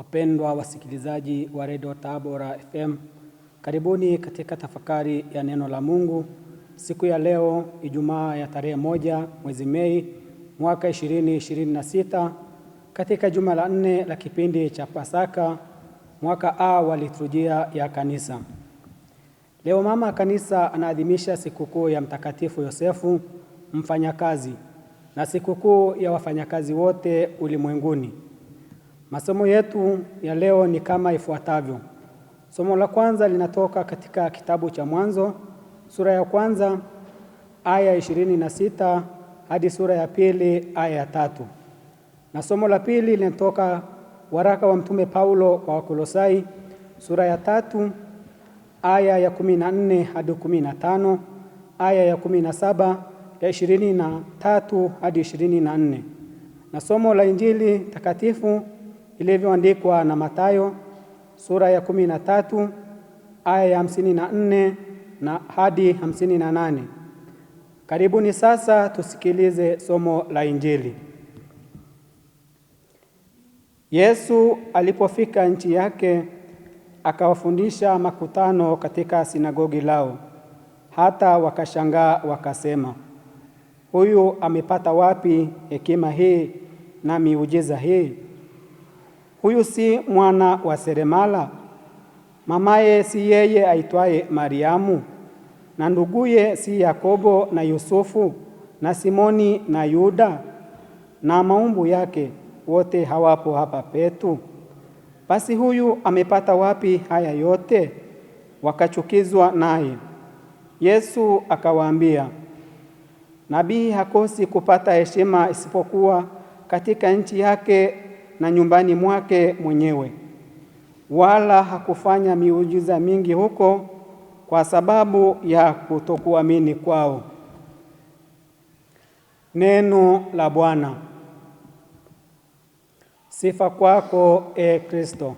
Wapendwa wasikilizaji wa Radio Tabora FM, karibuni katika tafakari ya neno la Mungu siku ya leo, Ijumaa ya tarehe 1 mwezi Mei mwaka 2026, katika juma la 4 la kipindi cha Pasaka, mwaka A wa liturujia ya kanisa. Leo mama kanisa anaadhimisha sikukuu ya Mtakatifu Yosefu mfanyakazi na sikukuu ya wafanyakazi wote ulimwenguni. Masomo yetu ya leo ni kama ifuatavyo. Somo la kwanza linatoka katika kitabu cha Mwanzo, sura ya kwanza, aya 26 hadi sura ya pili, aya ya 3. Na somo la pili linatoka waraka wa Mtume Paulo kwa Wakolosai, sura ya 3, aya ya 14 hadi 15, aya ya 17, ya 23 hadi 24. Na somo la Injili takatifu ilivyoandikwa na Mathayo, sura ya 13, aya ya 54 na hadi 58. Karibuni sasa tusikilize somo la Injili. Yesu alipofika nchi yake, akawafundisha makutano katika sinagogi lao. Hata wakashangaa wakasema, huyu amepata wapi hekima hii na miujiza hii? Huyu si mwana wa seremala? Mamaye si yeye aitwaye Mariamu? Na nduguye si Yakobo na Yusufu na Simoni na Yuda? Na maumbu yake wote hawapo hapa petu? Basi huyu amepata wapi haya yote? Wakachukizwa naye. Yesu akawaambia, nabii hakosi kupata heshima isipokuwa katika nchi yake na nyumbani mwake mwenyewe. Wala hakufanya miujiza mingi huko kwa sababu ya kutokuamini kwao. Neno la Bwana. Sifa kwako, e Kristo.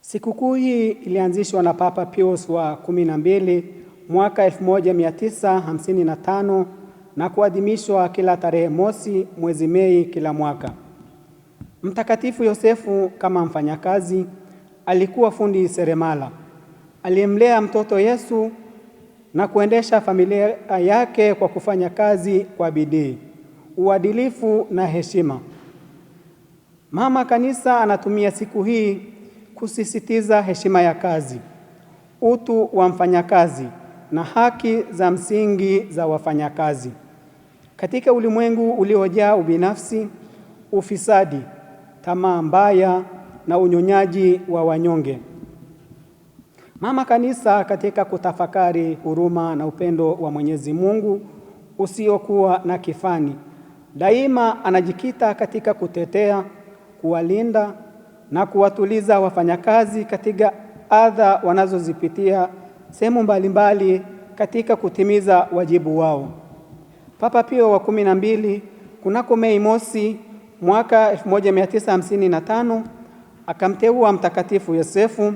Sikukuu hii ilianzishwa na Papa Pius wa 12 mwaka 1955 na kuadhimishwa kila tarehe mosi mwezi Mei kila mwaka. Mtakatifu Yosefu kama mfanyakazi alikuwa fundi seremala. Alimlea mtoto Yesu na kuendesha familia yake kwa kufanya kazi kwa bidii, uadilifu na heshima. Mama kanisa anatumia siku hii kusisitiza heshima ya kazi, utu wa mfanyakazi na haki za msingi za wafanyakazi. Katika ulimwengu uliojaa ubinafsi, ufisadi, tamaa mbaya na unyonyaji wa wanyonge, mama kanisa katika kutafakari huruma na upendo wa Mwenyezi Mungu usiokuwa na kifani, daima anajikita katika kutetea, kuwalinda na kuwatuliza wafanyakazi katika adha wanazozipitia sehemu mbalimbali katika kutimiza wajibu wao. Papa Pio wa 12 kunako Mei mosi mwaka 1955 akamteua Mtakatifu Yosefu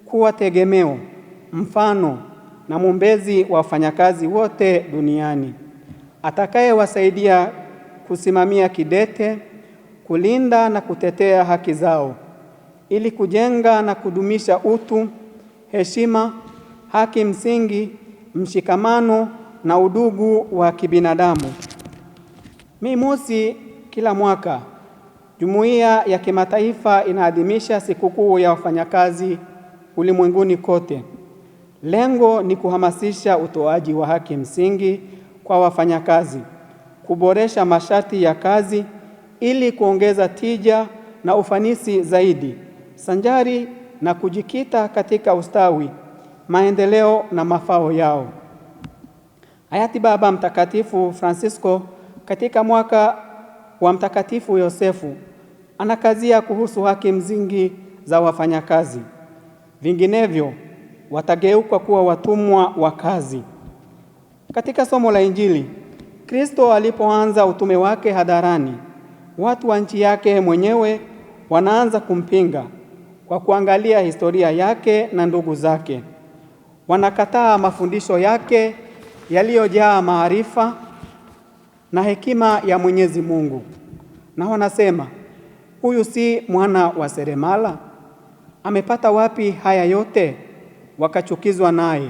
kuwa tegemeo, mfano na mwombezi wa wafanyakazi wote duniani, atakayewasaidia kusimamia kidete, kulinda na kutetea haki zao, ili kujenga na kudumisha utu, heshima, haki msingi, mshikamano na udugu wa kibinadamu. Mei Mosi kila mwaka, jumuiya ya kimataifa inaadhimisha sikukuu ya wafanyakazi ulimwenguni kote. Lengo ni kuhamasisha utoaji wa haki msingi kwa wafanyakazi, kuboresha masharti ya kazi ili kuongeza tija na ufanisi zaidi, sanjari na kujikita katika ustawi, maendeleo na mafao yao. Hayati Baba Mtakatifu Francisco katika mwaka wa Mtakatifu Yosefu anakazia kuhusu haki msingi za wafanyakazi, vinginevyo watageuka kuwa watumwa wa kazi. Katika somo la Injili, Kristo alipoanza utume wake hadharani, watu wa nchi yake mwenyewe wanaanza kumpinga kwa kuangalia historia yake na ndugu zake. Wanakataa mafundisho yake yaliyojaa maarifa, na hekima ya Mwenyezi Mungu. Na wanasema, huyu si mwana wa seremala? Amepata wapi haya yote? Wakachukizwa naye.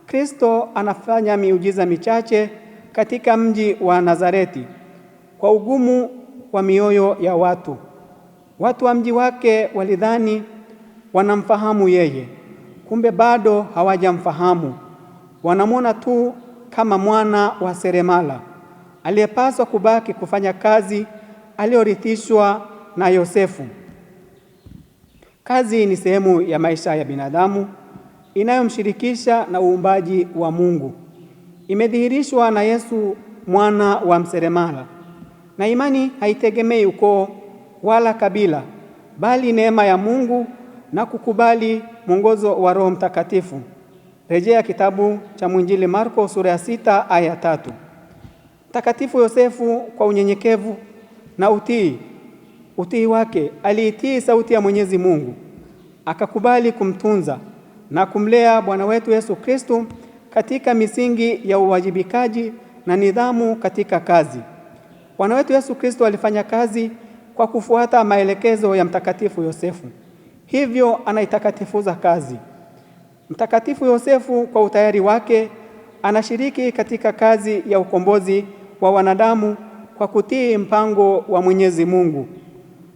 Kristo anafanya miujiza michache katika mji wa Nazareti kwa ugumu wa mioyo ya watu. Watu wa mji wake walidhani wanamfahamu yeye, kumbe bado hawajamfahamu. Wanamwona tu kama mwana wa seremala aliyepaswa kubaki kufanya kazi aliyorithishwa na Yosefu. Kazi ni sehemu ya maisha ya binadamu inayomshirikisha na uumbaji wa Mungu. Imedhihirishwa na Yesu mwana wa mseremala. Na imani haitegemei ukoo wala kabila, bali neema ya Mungu na kukubali mwongozo wa Roho Mtakatifu. Rejea kitabu cha Mwinjili Marko sura ya 6 aya 3. Mtakatifu Yosefu kwa unyenyekevu na utii wake aliitii sauti ya Mwenyezi Mungu, akakubali kumtunza na kumlea Bwana wetu Yesu Kristo katika misingi ya uwajibikaji na nidhamu katika kazi. Bwana wetu Yesu Kristo alifanya kazi kwa kufuata maelekezo ya Mtakatifu Yosefu, hivyo anaitakatifuza kazi. Mtakatifu Yosefu kwa utayari wake anashiriki katika kazi ya ukombozi wa wanadamu kwa kutii mpango wa Mwenyezi Mungu.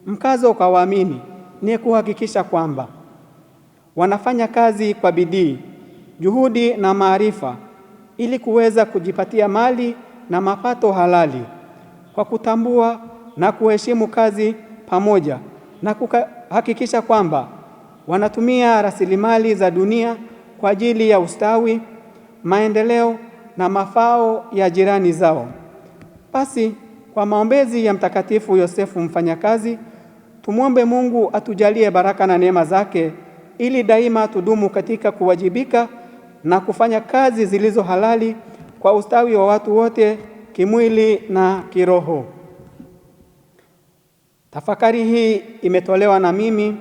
Mkazo kwa waamini ni kuhakikisha kwamba wanafanya kazi kwa bidii, juhudi na maarifa ili kuweza kujipatia mali na mapato halali, kwa kutambua na kuheshimu kazi pamoja na kuhakikisha kwamba wanatumia rasilimali za dunia kwa ajili ya ustawi, maendeleo na mafao ya jirani zao. Basi kwa maombezi ya Mtakatifu Yosefu mfanyakazi, tumwombe Mungu atujalie baraka na neema zake ili daima tudumu katika kuwajibika na kufanya kazi zilizo halali kwa ustawi wa watu wote kimwili na kiroho. Tafakari hii imetolewa na mimi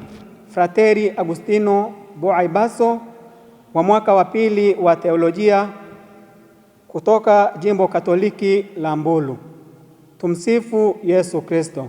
Frateri Agustino Boaibaso wa mwaka wa 2 wa teolojia kutoka Jimbo Katoliki la Mbulu. Tumsifu Yesu Kristo.